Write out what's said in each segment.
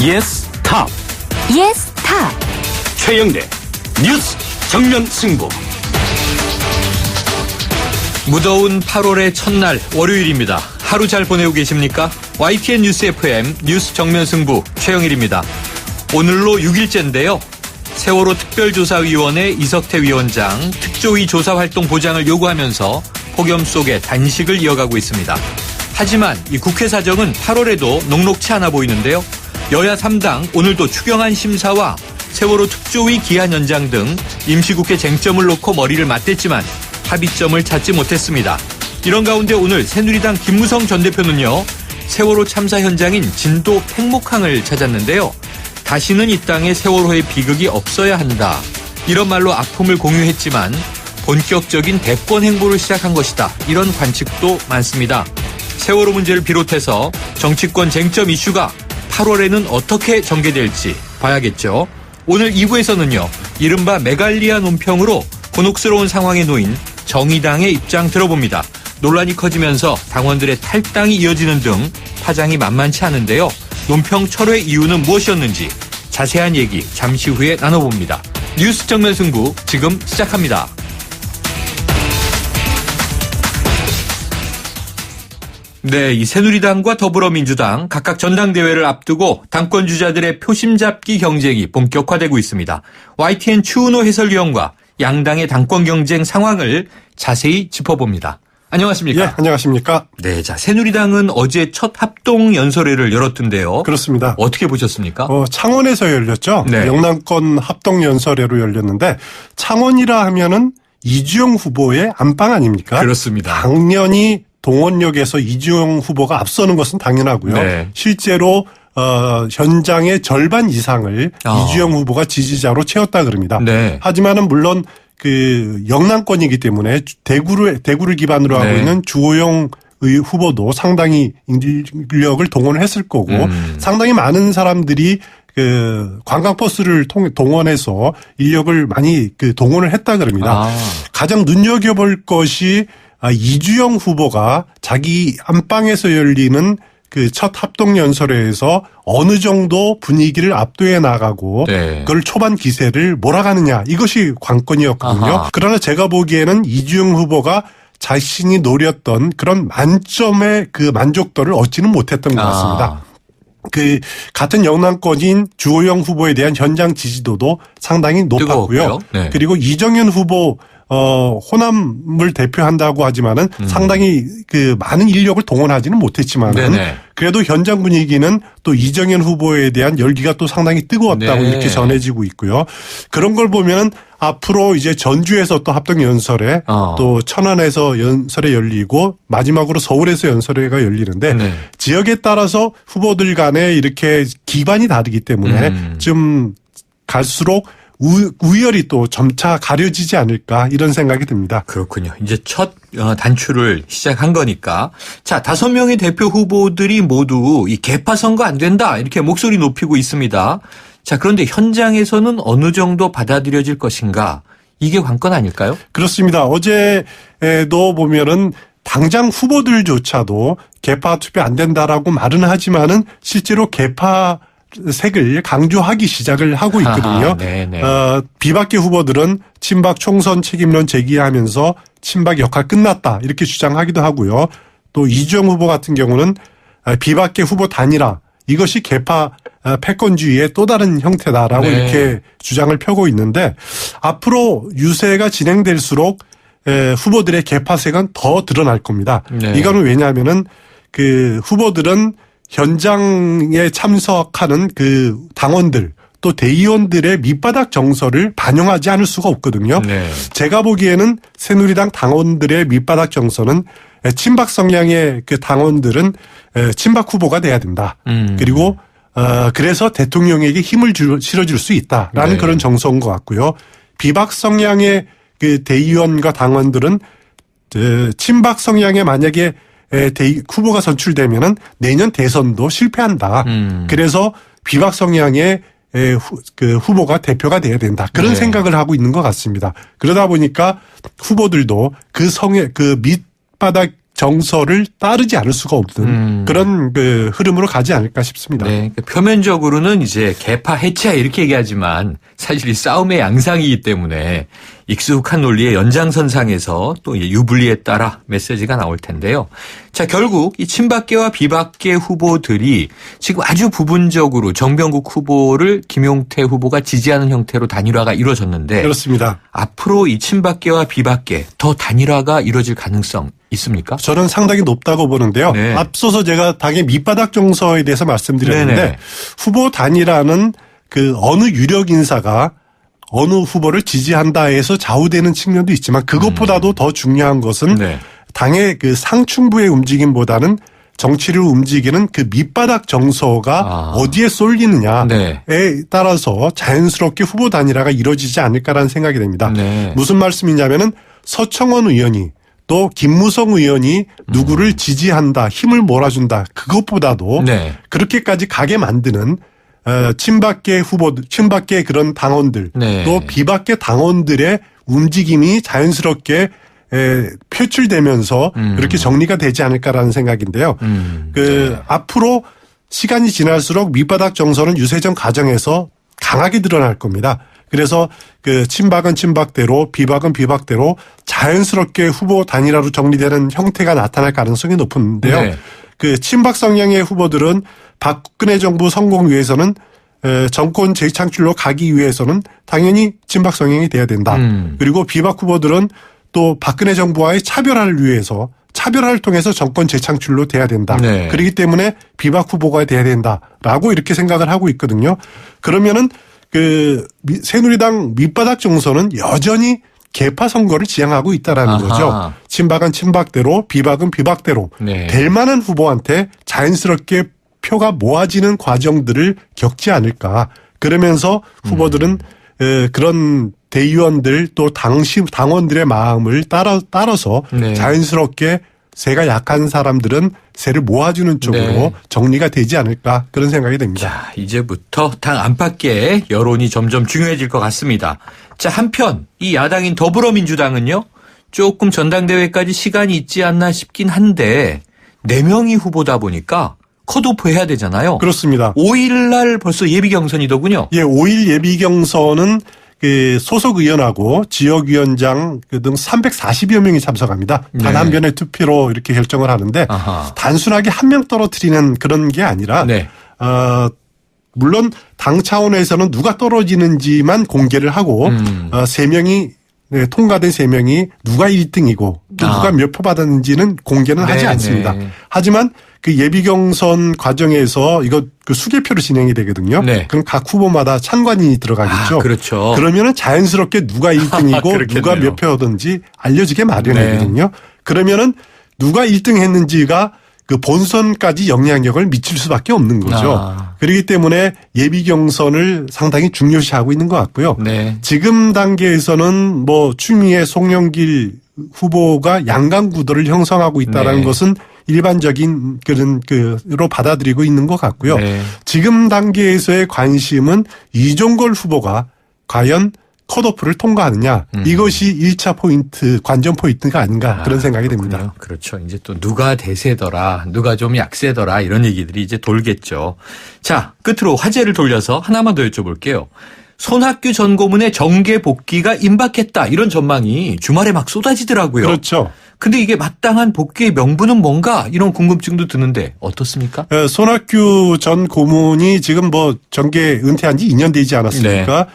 예스 탑. 예스 탑. 최영대 뉴스 정면 승부. 무더운 8월의 첫날 월요일입니다. 하루 잘 보내고 계십니까? YTN 뉴스 FM 뉴스 정면 승부 최영일입니다. 오늘로 6일째인데요. 세월호 특별조사위원회 이석태 위원장 특조위 조사활동 보장을 요구하면서 폭염 속에 단식을 이어가고 있습니다. 하지만 이 국회 사정은 8월에도 녹록치 않아 보이는데요. 여야 3당 오늘도 추경안 심사와 세월호 특조위 기한 연장 등 임시국회 쟁점을 놓고 머리를 맞댔지만 합의점을 찾지 못했습니다. 이런 가운데 오늘 새누리당 김무성 전 대표는요. 세월호 참사 현장인 진도 팽목항을 찾았는데요. 다시는 이 땅에 세월호의 비극이 없어야 한다. 이런 말로 아픔을 공유했지만 본격적인 대권 행보를 시작한 것이다. 이런 관측도 많습니다. 세월호 문제를 비롯해서 정치권 쟁점 이슈가 8월에는 어떻게 전개될지 봐야겠죠. 오늘 2부에서는요. 이른바 메갈리아 논평으로 곤혹스러운 상황에 놓인 정의당의 입장 들어봅니다. 논란이 커지면서 당원들의 탈당이 이어지는 등 파장이 만만치 않은데요. 논평 철회 이유는 무엇이었는지 자세한 얘기 잠시 후에 나눠봅니다. 뉴스 정면 승부 지금 시작합니다. 네, 이 새누리당과 더불어민주당 각각 전당대회를 앞두고 당권 주자들의 표심 잡기 경쟁이 본격화되고 있습니다. YTN 추은호 해설위원과 양당의 당권 경쟁 상황을 자세히 짚어봅니다. 안녕하십니까? 예, 안녕하십니까? 네, 자, 새누리당은 어제 첫 합동 연설회를 열었던데요. 그렇습니다. 어떻게 보셨습니까? 창원에서 열렸죠. 네. 영남권 합동 연설회로 열렸는데 창원이라 하면은 이주영 후보의 안방 아닙니까? 그렇습니다. 당연히 동원역에서 이주영 후보가 앞서는 것은 당연하고요. 네. 실제로 현장의 절반 이상을 이주영 후보가 지지자로 채웠다 그럽니다. 네. 하지만은 물론 그 영남권이기 때문에 대구를 기반으로 하고 네. 있는 주호영 후보도 상당히 인력을 동원을 했을 거고 상당히 많은 사람들이 그 관광버스를 동원해서 인력을 많이 그 동원을 했다 그럽니다. 가장 눈여겨볼 것이 이주영 후보가 자기 안방에서 열리는 그 첫 합동연설회에서 어느 정도 분위기를 압도해 나가고 네. 그걸 초반 기세를 몰아가느냐 이것이 관건이었거든요. 아하. 그러나 제가 보기에는 이주영 후보가 자신이 노렸던 그런 만점의 그 만족도를 얻지는 못했던 것 같습니다. 그 같은 영남권인 주호영 후보에 대한 현장 지지도도 상당히 높았고요. 뜨거웠고요. 네. 그리고 이정현 후보 호남을 대표한다고 하지만은 상당히 그 많은 인력을 동원하지는 못했지만은 네네. 그래도 현장 분위기는 또 이정현 후보에 대한 열기가 또 상당히 뜨거웠다고 네. 이렇게 전해지고 있고요. 그런 걸 보면 앞으로 이제 전주에서 또 합동 연설회 또 천안에서 연설회 열리고 마지막으로 서울에서 연설회가 열리는데 네. 지역에 따라서 후보들 간에 이렇게 기반이 다르기 때문에 좀 갈수록 우열이 또 점차 가려지지 않을까 이런 생각이 듭니다. 그렇군요. 이제 첫 단추를 시작한 거니까. 자, 5명의 대표 후보들이 모두 이 개파 선거 안 된다 이렇게 목소리 높이고 있습니다. 자, 그런데 현장에서는 어느 정도 받아들여질 것인가? 이게 관건 아닐까요? 그렇습니다. 어제도 보면은 당장 후보들조차도 개파 투표 안 된다라고 말은 하지만은 실제로 개파 색을 강조하기 시작을 하고 있거든요. 비박계 후보들은 친박 총선 책임론 제기하면서 친박 역할 끝났다 이렇게 주장하기도 하고요. 또 이주영 후보 같은 경우는 비박계 후보 단일화 이것이 개파 패권주의의 또 다른 형태다라고 네. 이렇게 주장을 펴고 있는데 앞으로 유세가 진행될수록 후보들의 개파색은 더 드러날 겁니다. 네. 이거는 왜냐하면은 그 후보들은 현장에 참석하는 그 당원들 또 대의원들의 밑바닥 정서를 반영하지 않을 수가 없거든요. 네. 제가 보기에는 새누리당 당원들의 밑바닥 정서는 친박 성향의 그 당원들은 친박 후보가 돼야 된다. 그리고 그래서 대통령에게 힘을 실어줄 수 있다라는 네. 그런 정서인 것 같고요. 비박 성향의 그 대의원과 당원들은 친박 성향의 만약에 후보가 선출되면은 내년 대선도 실패한다. 그래서 비박 성향의 그 후보가 대표가 돼야 된다. 그런 네. 생각을 하고 있는 것 같습니다. 그러다 보니까 후보들도 그 밑바닥 정서를 따르지 않을 수가 없는 그런 그 흐름으로 가지 않을까 싶습니다. 네, 그러니까 표면적으로는 이제 개파 해체야 이렇게 얘기하지만 사실 이 싸움의 양상이기 때문에 익숙한 논리의 연장선상에서 또 유불리에 따라 메시지가 나올 텐데요. 자, 결국 이 친박계와 비박계 후보들이 지금 아주 부분적으로 정병국 후보를 김용태 후보가 지지하는 형태로 단일화가 이루어졌는데 그렇습니다. 앞으로 이 친박계와 비박계 더 단일화가 이루어질 가능성 있습니까? 저는 상당히 높다고 보는데요. 네. 앞서서 제가 당의 밑바닥 정서에 대해서 말씀드렸는데 네네. 후보 단일화는 그 어느 유력 인사가 어느 후보를 지지한다 해서 좌우되는 측면도 있지만 그것보다도 더 중요한 것은 네. 당의 그 상층부의 움직임보다는 정치를 움직이는 그 밑바닥 정서가 어디에 쏠리느냐에 네. 따라서 자연스럽게 후보 단일화가 이루어지지 않을까라는 생각이 됩니다. 네. 무슨 말씀이냐면은 서청원 의원이 또 김무성 의원이 누구를 지지한다, 힘을 몰아준다 그것보다도 네. 그렇게까지 가게 만드는 친박계 후보들, 친박계 그런 당원들 네. 또 비박계 당원들의 움직임이 자연스럽게 표출되면서 이렇게 정리가 되지 않을까라는 생각인데요. 네. 앞으로 시간이 지날수록 밑바닥 정서는 유세정 과정에서 강하게 드러날 겁니다. 그래서 그 친박은 친박대로 비박은 비박대로 자연스럽게 후보 단일화로 정리되는 형태가 나타날 가능성이 높은데요. 네. 그 친박 성향의 후보들은 박근혜 정부 성공 위해서는 정권 재창출로 가기 위해서는 당연히 친박 성향이 돼야 된다. 그리고 비박 후보들은 또 박근혜 정부와의 차별화를 위해서 차별화를 통해서 정권 재창출로 돼야 된다. 네. 그렇기 때문에 비박 후보가 돼야 된다라고 이렇게 생각을 하고 있거든요. 그러면은 그 새누리당 밑바닥 정서는 여전히 개파 선거를 지향하고 있다라는 아하. 거죠. 친박은 친박대로 비박은 비박대로 네. 될 만한 후보한테 자연스럽게 표가 모아지는 과정들을 겪지 않을까. 그러면서 후보들은 그런 대의원들 또 당원들의 마음을 따라서 네. 자연스럽게 세가 약한 사람들은 세를 모아주는 쪽으로 네. 정리가 되지 않을까 그런 생각이 듭니다. 자, 이제부터 당 안팎의 여론이 점점 중요해질 것 같습니다. 자, 한편 이 야당인 더불어민주당은요. 조금 전당대회까지 시간이 있지 않나 싶긴 한데 4명이 후보다 보니까 컷오프 해야 되잖아요. 그렇습니다. 5일 날 벌써 예비 경선이더군요. 예, 5일 예비 경선은 그 소속 의원하고 지역위원장 등 340여 명이 참석합니다. 네. 단 한 변의 투표로 이렇게 결정을 하는데 아하. 단순하게 한 명 떨어뜨리는 그런 게 아니라 네. 물론 당 차원에서는 누가 떨어지는지만 공개를 하고 3명이 네, 통과된 3명이 누가 1등이고 또 누가 몇 표 받았는지는 공개는 하지 네, 않습니다. 네. 하지만 그 예비 경선 과정에서 이거 그 수개표로 진행이 되거든요. 네. 그럼 각 후보마다 찬관인이 들어가겠죠. 그렇죠. 그러면은 자연스럽게 누가 1등이고 그렇겠네요. 누가 몇 표든지 알려지게 마련이거든요. 그러면은 누가 1등 했는지가 그 본선까지 영향력을 미칠 수밖에 없는 거죠. 그렇기 때문에 예비 경선을 상당히 중요시하고 있는 것 같고요. 네. 지금 단계에서는 뭐 추미애 송영길 후보가 양강 구도를 형성하고 있다는 네. 것은 일반적인 그런 그로 받아들이고 있는 것 같고요. 네. 지금 단계에서의 관심은 이종걸 후보가 과연 컷오프를 통과하느냐 이것이 1차 포인트 관전 포인트가 아닌가 그런 생각이 듭니다. 그렇죠. 이제 또 누가 대세더라 누가 좀 약세더라 이런 얘기들이 이제 돌겠죠. 자, 끝으로 화제를 돌려서 하나만 더 여쭤볼게요. 손학규 전 고문의 정계 복귀가 임박했다 이런 전망이 주말에 막 쏟아지더라고요. 그렇죠. 근데 이게 마땅한 복귀의 명분은 뭔가 이런 궁금증도 드는데 어떻습니까? 손학규 전 고문이 지금 뭐 정계 은퇴한 지 2년 되지 않았습니까?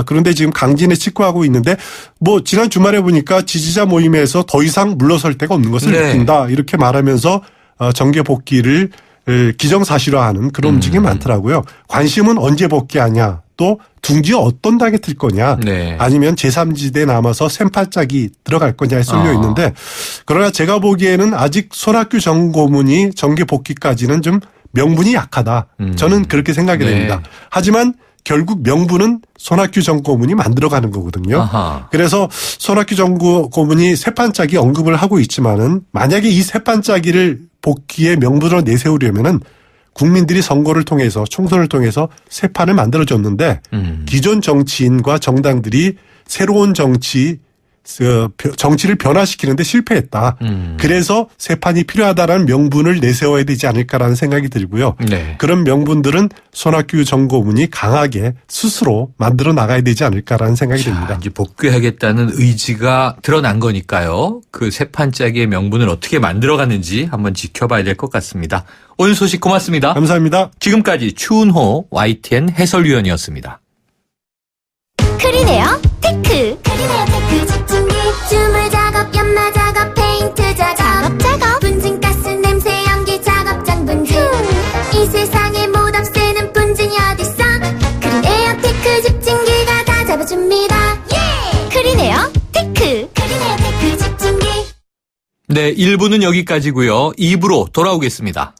그런데 지금 강진에 직구하고 있는데 뭐 지난 주말에 보니까 지지자 모임에서 더 이상 물러설 데가 없는 것을 네. 느낀다 이렇게 말하면서 정계 복귀를 기정사실화하는 그런 움직임이 많더라고요. 관심은 언제 복귀하냐 또 둥지 어떤 당에 틀 거냐 네. 아니면 제3지대에 남아서 샘팔짝이 들어갈 거냐에 쏠려 있는데 그러나 제가 보기에는 아직 손학규 전 고문이 정계 복귀까지는 좀 명분이 약하다. 저는 그렇게 생각이 네. 됩니다. 하지만 결국 명분은 손학규 전 고문이 만들어가는 거거든요. 아하. 그래서 손학규 전 고문이 세판짜기 언급을 하고 있지만은 만약에 이 세판짜기를 복귀의 명분으로 내세우려면은 국민들이 선거를 통해서 총선을 통해서 새 판을 만들어줬는데 기존 정치인과 정당들이 새로운 정치 정치를 변화시키는데 실패했다. 그래서 새 판이 필요하다라는 명분을 내세워야 되지 않을까라는 생각이 들고요. 네. 그런 명분들은 손학규 전 고문이 강하게 스스로 만들어 나가야 되지 않을까라는 생각이 듭니다. 이제 복귀하겠다는 의지가 드러난 거니까요. 그 새 판짜기의 명분을 어떻게 만들어갔는지 한번 지켜봐야 될 것 같습니다. 오늘 소식 고맙습니다. 감사합니다. 지금까지 추은호 YTN 해설위원이었습니다. 크리네어 테크. 크리네어 테크 집중기. 주물 작업, 연마 작업, 페인트 작업. 분진가스 냄새 연기 작업장 분진. 이 세상에 못 없애는 분진이 어딨어. 크리네어 테크 집중기가 다 잡아줍니다. 예! 크리네어 테크. 크리네어 테크 집중기. 네, 1부는 여기까지고요. 2부로 돌아오겠습니다.